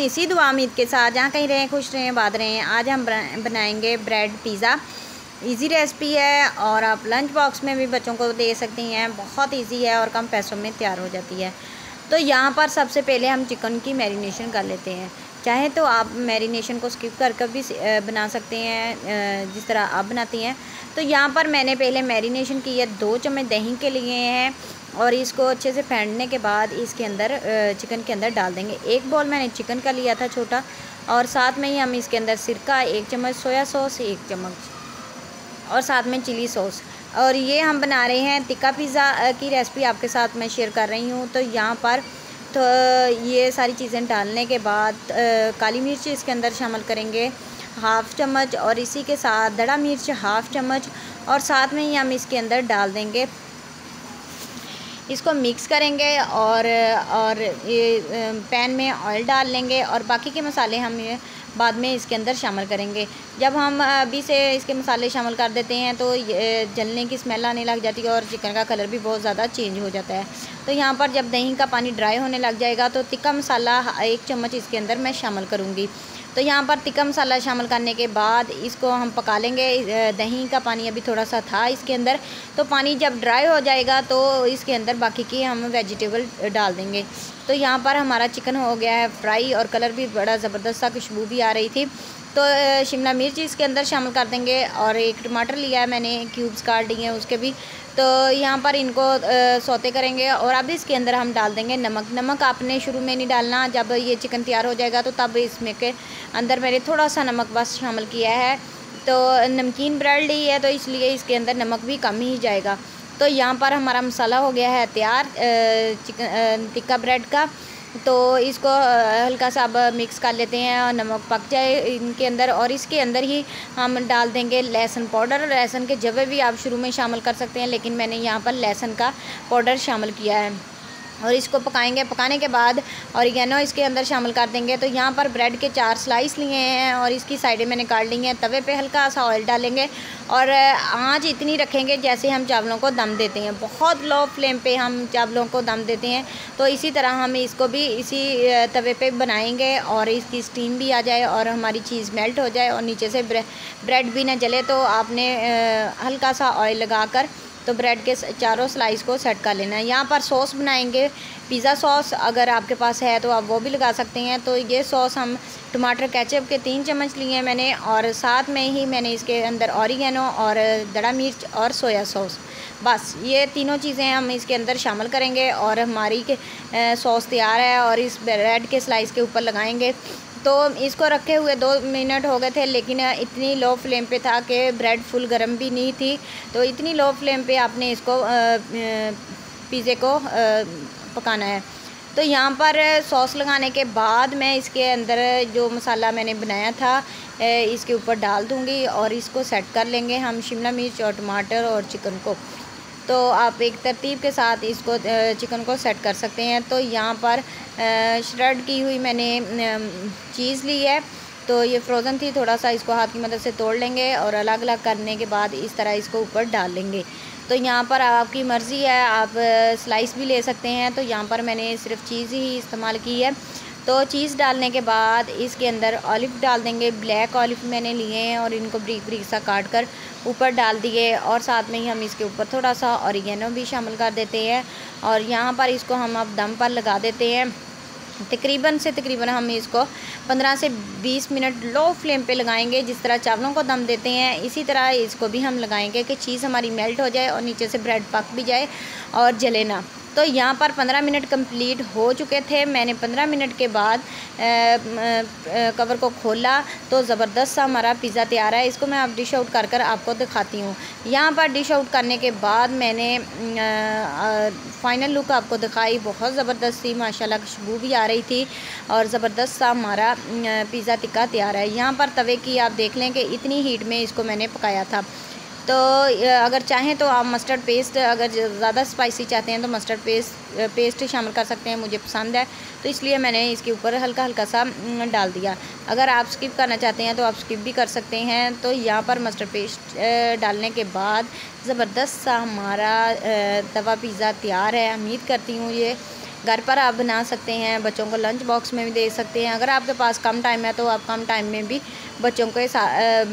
इसी दुआ उम्मीद के साथ जहाँ कहीं रहें खुश रहें आबाद रहें। आज हम बनाएंगे ब्रेड पिज़्ज़ा। इजी रेसिपी है और आप लंच बॉक्स में भी बच्चों को दे सकती हैं। बहुत इजी है और कम पैसों में तैयार हो जाती है। तो यहाँ पर सबसे पहले हम चिकन की मैरिनेशन कर लेते हैं। चाहे तो आप मैरिनेशन को स्किप कर भी बना सकते हैं जिस तरह आप बनाती हैं। तो यहाँ पर मैंने पहले मैरिनेशन की है। 2 चम्मच दही के लिए हैं और इसको अच्छे से फेंटने के बाद इसके अंदर चिकन के अंदर डाल देंगे। 1 बॉल मैंने चिकन का लिया था छोटा, और साथ में ही हम इसके अंदर सिरका 1 चम्मच, सोया सॉस 1 चम्मच और साथ में चिली सॉस। और ये हम बना रहे हैं टिक्का पिज़्ज़ा की रेसिपी आपके साथ मैं शेयर कर रही हूँ। तो यहाँ पर तो ये सारी चीज़ें डालने के बाद काली मिर्च इसके अंदर शामिल करेंगे 1/2 चम्मच, और इसी के साथ दड़ा मिर्च 1/2 चम्मच, और साथ में ही हम इसके अंदर डाल देंगे। इसको मिक्स करेंगे और ये पैन में ऑयल डाल लेंगे और बाकी के मसाले हम ये बाद में इसके अंदर शामिल करेंगे। जब हम अभी से इसके मसाले शामिल कर देते हैं तो जलने की स्मेल आने लग जाती है और चिकन का कलर भी बहुत ज़्यादा चेंज हो जाता है। तो यहाँ पर जब दही का पानी ड्राई होने लग जाएगा तो टिक्का मसाला 1 चम्मच इसके अंदर मैं शामिल करूँगी। तो यहाँ पर टिक्का मसाला शामिल करने के बाद इसको हम पका लेंगे। दही का पानी अभी थोड़ा सा था इसके अंदर, तो पानी जब ड्राई हो जाएगा तो इसके अंदर बाकी की हम वेजिटेबल डाल देंगे। तो यहाँ पर हमारा चिकन हो गया है फ्राई और कलर भी बड़ा ज़बरदस्त सा, खुशबू भी आ रही थी। तो शिमला मिर्च इसके अंदर शामिल कर देंगे और 1 टमाटर लिया है मैंने, क्यूब्स काट दिए हैं उसके भी। तो यहाँ पर इनको सौते करेंगे और अब इसके अंदर हम डाल देंगे नमक। नमक आपने शुरू में नहीं डालना, जब ये चिकन तैयार हो जाएगा तो तब इसमें के अंदर मैंने थोड़ा सा नमक बस शामिल किया है। तो नमकीन ब्रेड ली है तो इसलिए इसके अंदर नमक भी कम ही जाएगा। तो यहाँ पर हमारा मसाला हो गया है तैयार चिकन टिक्का ब्रेड का। तो इसको हल्का सा अब मिक्स कर लेते हैं और नमक पक जाए इनके अंदर, और इसके अंदर ही हम डाल देंगे लहसुन पाउडर। लहसुन के जवे भी आप शुरू में शामिल कर सकते हैं, लेकिन मैंने यहाँ पर लहसुन का पाउडर शामिल किया है। और इसको पकाएंगे। पकाने के बाद ऑरिगेनो इसके अंदर शामिल कर देंगे। तो यहाँ पर ब्रेड के 4 स्लाइस लिए हैं और इसकी साइडें मैंने काट ली हैं। तवे पे हल्का सा ऑयल डालेंगे और आंच इतनी रखेंगे जैसे हम चावलों को दम देते हैं। बहुत लो फ्लेम पे हम चावलों को दम देते हैं। तो इसी तरह हम इसको भी इसी तवे पे बनाएंगे और इसकी स्टीम भी आ जाए और हमारी चीज़ मेल्ट हो जाए और नीचे से ब्रेड भी ना जले। तो आपने हल्का सा ऑयल लगा कर तो ब्रेड के चारों स्लाइस को सेट कर लेना है। यहाँ पर सॉस बनाएंगे पिज़्ज़ा सॉस, अगर आपके पास है तो आप वो भी लगा सकते हैं। तो ये सॉस हम टमाटर केचप के 3 चम्मच लिए हैं मैंने, और साथ में ही मैंने इसके अंदर ऑरिगेनो और दड़ा मिर्च और सोया सॉस, बस ये तीनों चीज़ें हम इसके अंदर शामिल करेंगे और हमारी सॉस तैयार है। और इस ब्रेड के स्लाइस के ऊपर लगाएंगे। तो इसको रखे हुए 2 मिनट हो गए थे, लेकिन इतनी लो फ्लेम पे था कि ब्रेड फुल गर्म भी नहीं थी। तो इतनी लो फ्लेम पे आपने इसको पिज़्ज़े को पकाना है। तो यहाँ पर सॉस लगाने के बाद मैं इसके अंदर जो मसाला मैंने बनाया था इसके ऊपर डाल दूँगी और इसको सेट कर लेंगे हम शिमला मिर्च और टमाटर और चिकन को। तो आप एक तरतीब के साथ इसको चिकन को सेट कर सकते हैं। तो यहाँ पर श्रेड की हुई मैंने चीज़ ली है। तो ये फ्रोज़न थी, थोड़ा सा इसको हाथ की मदद से तोड़ लेंगे और अलग अलग करने के बाद इस तरह इसको ऊपर डाल लेंगे। तो यहाँ पर आपकी मर्ज़ी है, आप स्लाइस भी ले सकते हैं। तो यहाँ पर मैंने सिर्फ चीज़ ही इस्तेमाल की है। तो चीज़ डालने के बाद इसके अंदर ऑलिव डाल देंगे। ब्लैक ऑलिव मैंने लिए हैं और इनको बारीक बारीक सा काट कर ऊपर डाल दिए, और साथ में ही हम इसके ऊपर थोड़ा सा ऑरिगेनो भी शामिल कर देते हैं। और यहाँ पर इसको हम अब दम पर लगा देते हैं। तकरीबन हम इसको 15 से 20 मिनट लो फ्लेम पे लगाएंगे। जिस तरह चावलों को दम देते हैं इसी तरह इसको भी हम लगाएंगे कि चीज़ हमारी मेल्ट हो जाए और नीचे से ब्रेड पक भी जाए और जले ना। तो यहाँ पर 15 मिनट कंप्लीट हो चुके थे। मैंने 15 मिनट के बाद कवर को खोला तो ज़बरदस्त सा हमारा पिज़्ज़ा तैयार है। इसको मैं अब डिश आउट कर आपको दिखाती हूँ। यहाँ पर डिश आउट करने के बाद मैंने फ़ाइनल लुक आपको दिखाई। बहुत ज़बरदस्त सी माशाल्लाह खुशबू भी आ रही थी और ज़बरदस्त सा हमारा पिज़्ज़ा टिक्का तैयार है। यहाँ पर तवे की आप देख लें कि इतनी हीट में इसको मैंने पकाया था। तो अगर चाहें तो आप मस्टर्ड पेस्ट, अगर ज़्यादा स्पाइसी चाहते हैं तो मस्टर्ड पेस्ट शामिल कर सकते हैं। मुझे पसंद है तो इसलिए मैंने इसके ऊपर हल्का हल्का सा डाल दिया। अगर आप स्किप करना चाहते हैं तो आप स्किप भी कर सकते हैं। तो यहाँ पर मस्टर्ड पेस्ट डालने के बाद ज़बरदस्त सा हमारा तवा पिज़्ज़ा तैयार है। उम्मीद करती हूँ ये घर पर आप बना सकते हैं, बच्चों को लंच बॉक्स में भी दे सकते हैं। अगर आपके पास कम टाइम है तो आप कम टाइम में भी बच्चों को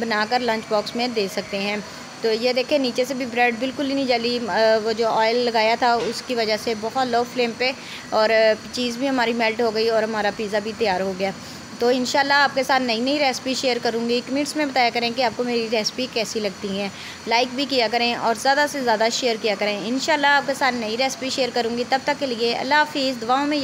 बनाकर लंच बॉक्स में दे सकते हैं। तो ये देखें नीचे से भी ब्रेड बिल्कुल ही नहीं जली, वो जो ऑयल लगाया था उसकी वजह से बहुत लो फ्लेम पे, और चीज़ भी हमारी मेल्ट हो गई और हमारा पिज़्ज़ा भी तैयार हो गया। तो इंशाल्लाह आपके साथ नई नई रेसिपी शेयर करूँगी। कमेंट्स में बताया करें कि आपको मेरी रेसिपी कैसी लगती हैं। लाइक भी किया करें और ज़्यादा से ज़्यादा शेयर किया करें। इंशाल्लाह आपके साथ नई रेसिपी शेयर करूँगी। तब तक के लिए अल्लाह हाफ़िज़। दुआओं में